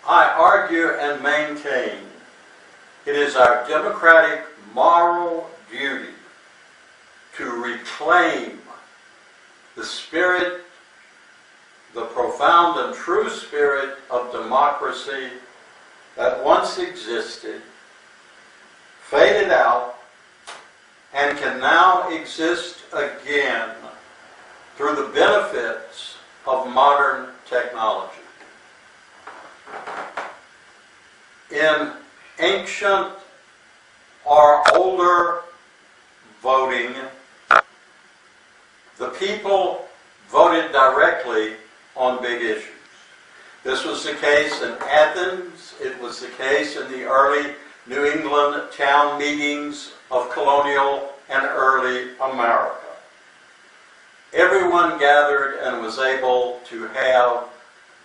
I argue and maintain it is our democratic moral duty to reclaim the spirit, the profound and true spirit of democracy that once existed, faded out, and can now exist again through the benefits of modern technology. In ancient or older voting, the people voted directly on big issues. This was the case in Athens. It was the case in the early New England town meetings of colonial and early America. Everyone gathered and was able to have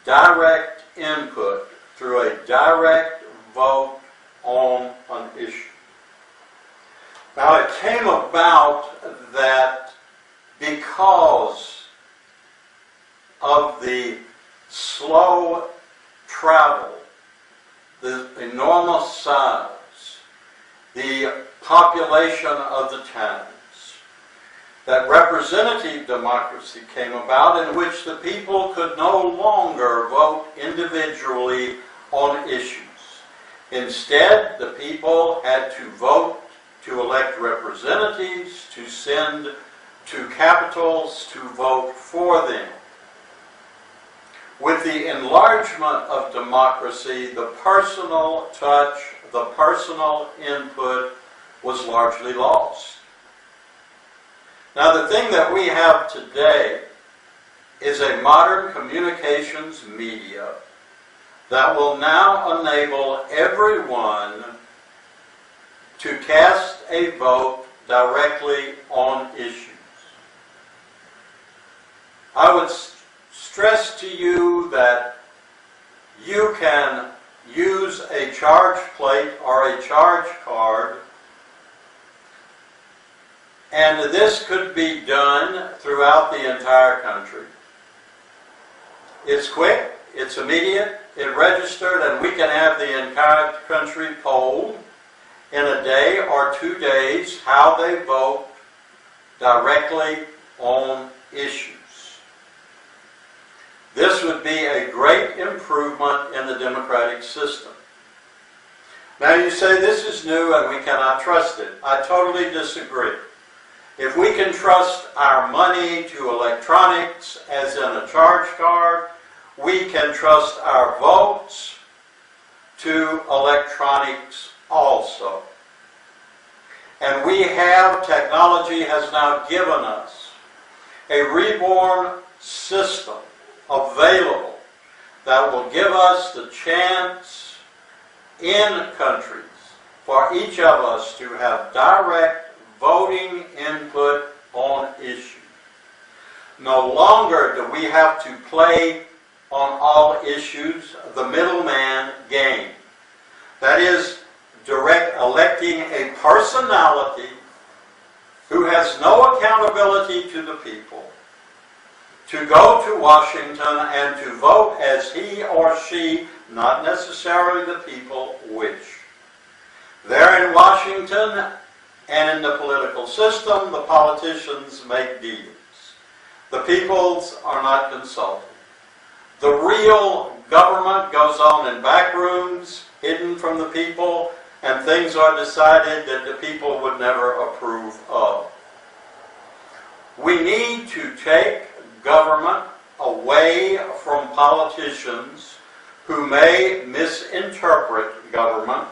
direct input through a direct vote on an issue. Now, it came about that because of the slow travel, the enormous size, the population of the towns, that representative democracy came about, in which the people could no longer vote individually on issues. Instead, the people had to vote to elect representatives, to send to capitals to vote for them. With the enlargement of democracy, the personal touch, the personal input was largely lost. Now, the thing that we have today is a modern communications media that will now enable everyone to cast a vote directly on issues. I would stress to you that you can use a charge plate or a charge card, and this could be done throughout the entire country. It's quick, it's immediate, it registered, and we can have the entire country polled in a day or 2 days how they vote directly on issues. This would be a great improvement in the democratic system. Now you say this is new and we cannot trust it. I totally disagree. If we can trust our money to electronics, as in a charge card, we can trust our votes to electronics also. And we have, technology has now given us a reborn system available that will give us the chance in countries for each of us to have direct voting input on issues. No longer do we have to play on all issues the middleman game. That is, electing a personality who has no accountability to the people to go to Washington and to vote as he or she, not necessarily the people, wish. There in Washington and in the political system, the politicians make deals. The peoples are not consulted. The real government goes on in back rooms, hidden from the people, and things are decided that the people would never approve of. We need to take government away from politicians who may misinterpret government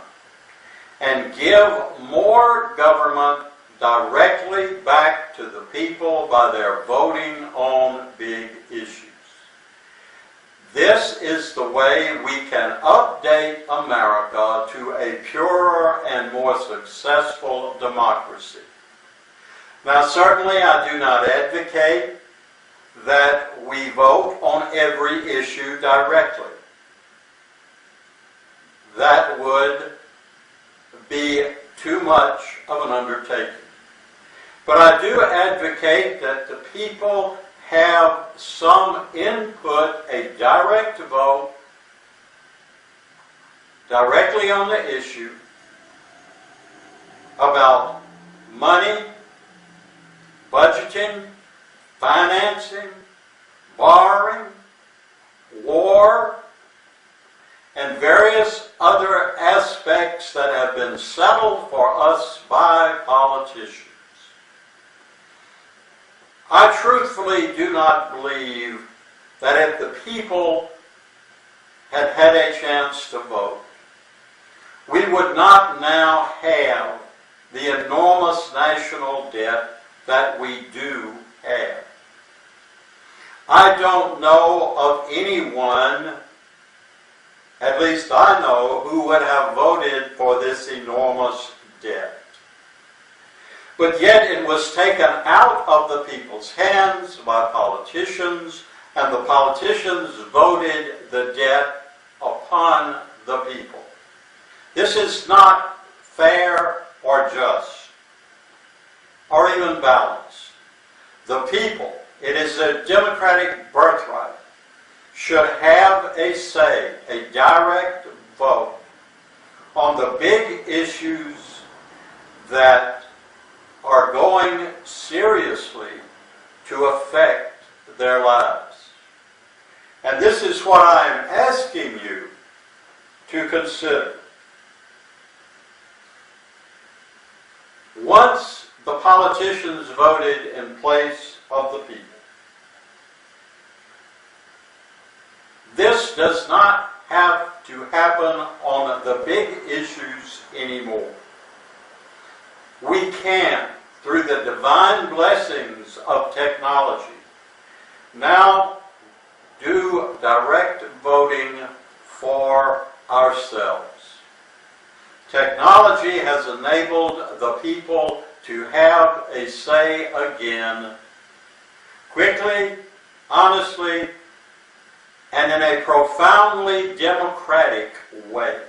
and give more government directly back to the people by their voting on big issues. This is the way we can update America to a purer and more successful democracy. Now, certainly I do not advocate that we vote on every issue directly. That would be too much of an undertaking. But I do advocate that the people have some input, a direct vote, directly on the issue about money, budgeting, financing, borrowing, war, and various other aspects that have been settled for us by politicians. I truthfully do not believe that if the people had had a chance to vote, we would not now have the enormous national debt that we do have. I don't know of anyone, at least I know, who would have voted for this enormous debt. But yet it was taken out of the people's hands by politicians, and the politicians voted the debt upon the people. This is not fair or just, or even balanced. The people, it is a democratic birthright, should have a say, a direct vote on the big issues that are going seriously to affect their lives. And this is what I am asking you to consider. Once the politicians voted in place of the people, this does not have to happen on the big issues anymore. We can, through the divine blessings of technology, now do direct voting for ourselves. Technology has enabled the people to have a say again, quickly, honestly, and in a profoundly democratic way.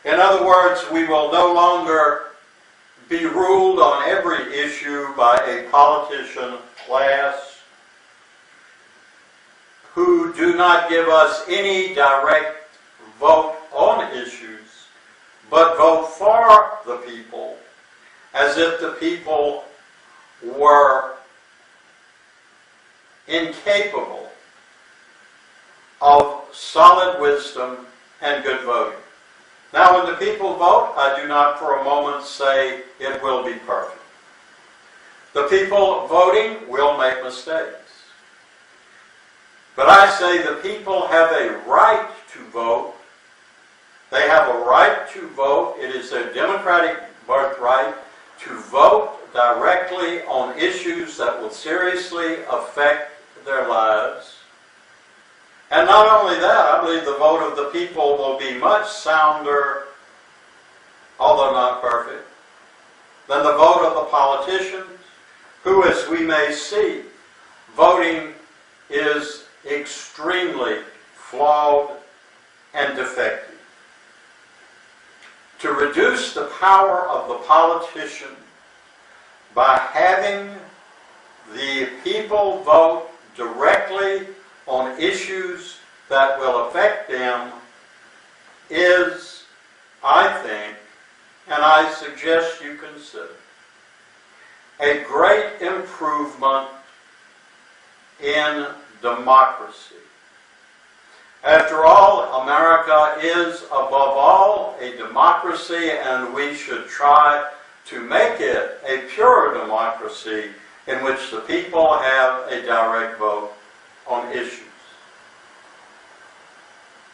In other words, we will no longer be ruled on every issue by a politician class who do not give us any direct vote on issues, but vote for the people as if the people were incapable of solid wisdom and good voting. Now, when the people vote, I do not for a moment say it will be perfect. The people voting will make mistakes. But I say the people have a right to vote. They have a right to vote. It is their democratic birthright to vote directly on issues that will seriously affect their lives. And not only that, I believe the vote of the people will be much sounder, although not perfect, than the vote of the politicians, who, as we may see, voting is extremely flawed and defective. To reduce the power of the politician by having the people vote directly on issues that will affect them is, I think, and I suggest you consider, a great improvement in democracy. After all, America is, above all, a democracy, and we should try to make it a pure democracy in which the people have a direct vote on issues.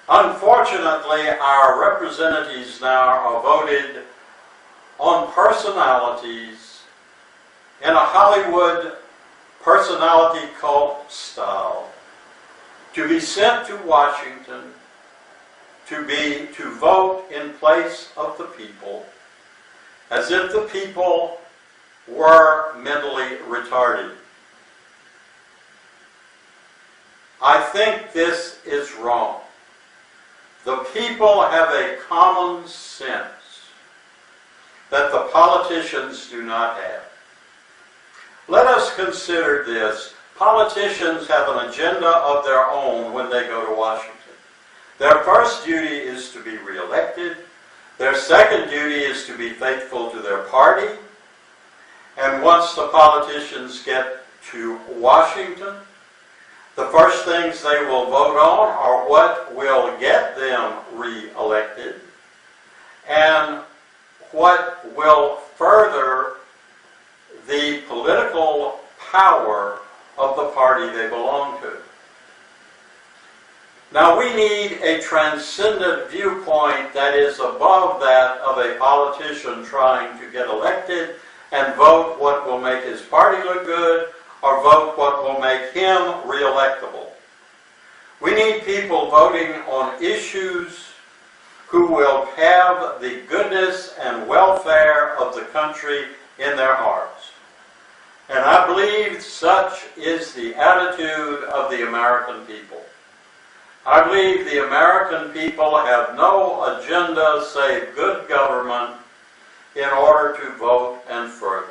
Unfortunately, our representatives now are voted on personalities in a Hollywood personality cult style, to be sent to Washington to vote in place of the people, as if the people were mentally retarded. I think this is wrong. The people have a common sense that the politicians do not have. Let us consider this. Politicians have an agenda of their own when they go to Washington. Their first duty is to be reelected. Their second duty is to be faithful to their party. And once the politicians get to Washington, the first things they will vote on are what will get them reelected and what will further the political power of the party they belong to. Now, we need a transcendent viewpoint that is above that of a politician trying to get elected and vote what will make his party look good or vote what will make him reelectable. We need people voting on issues who will have the goodness and welfare of the country in their hearts. And I believe such is the attitude of the American people. I believe the American people have no agenda save good government in order to vote and further.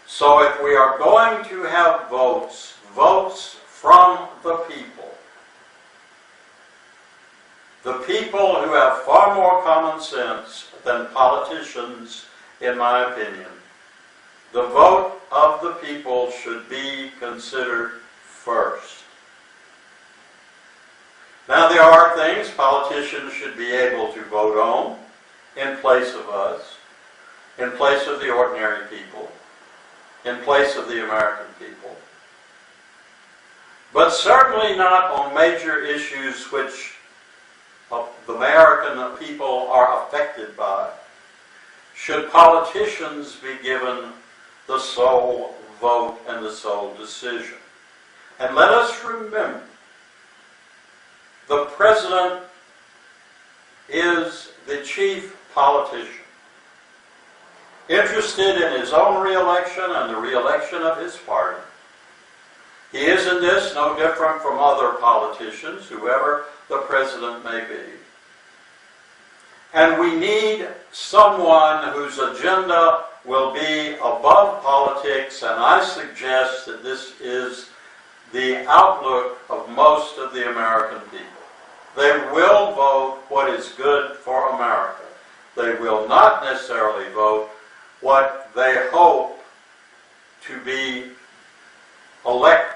So if we are going to have votes from the people who have far more common sense than politicians, in my opinion, the vote of the people should be considered first. Now, there are things politicians should be able to vote on in place of us, in place of the ordinary people, in place of the American people, but certainly not on major issues which the American people are affected by. Should politicians be given the sole vote and the sole decision? And let us remember, the president is the chief politician, interested in his own reelection and the reelection of his party. He is in this no different from other politicians, whoever the president may be. And we need someone whose agenda will be above politics, and I suggest that this is the outlook of most of the American people. They will vote what is good for America. They will not necessarily vote what they hope to be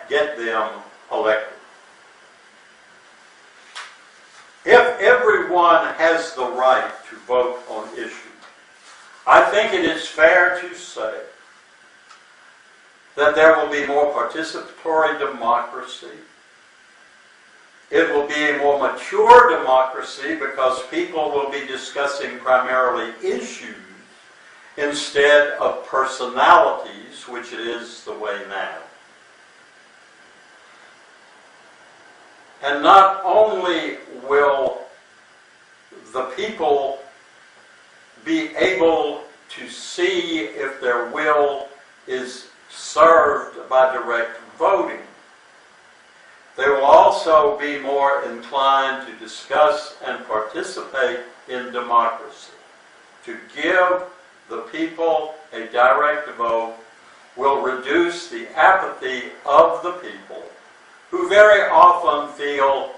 get them elected. If everyone has the right to vote on issues, I think it is fair to say that there will be more participatory democracy. It will be a more mature democracy because people will be discussing primarily issues instead of personalities, which it is the way now. And not only will the people be able to see if their will is served by direct voting, they will also be more inclined to discuss and participate in democracy. To give the people a direct vote will reduce the apathy of the people, who very often feel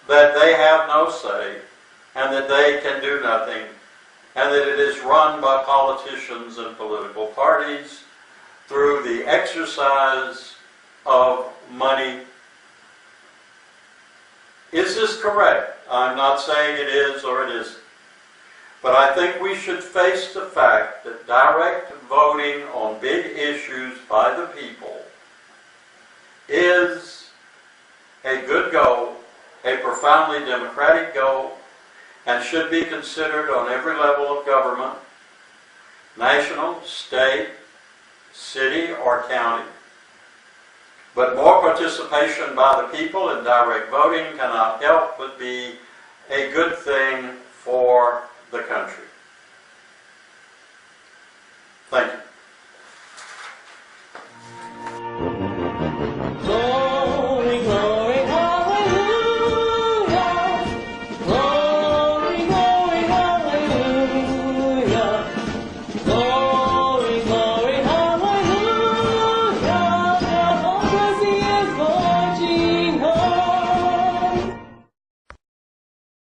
that they have no say and that they can do nothing, and that it is run by politicians and political parties through the exercise of money. Is this correct? I'm not saying it is or it isn't. But I think we should face the fact that direct voting on big issues by the people is a good goal, a profoundly democratic goal, and should be considered on every level of government, national, state, city, or county. But more participation by the people in direct voting cannot help but be a good thing for the country. Thank you.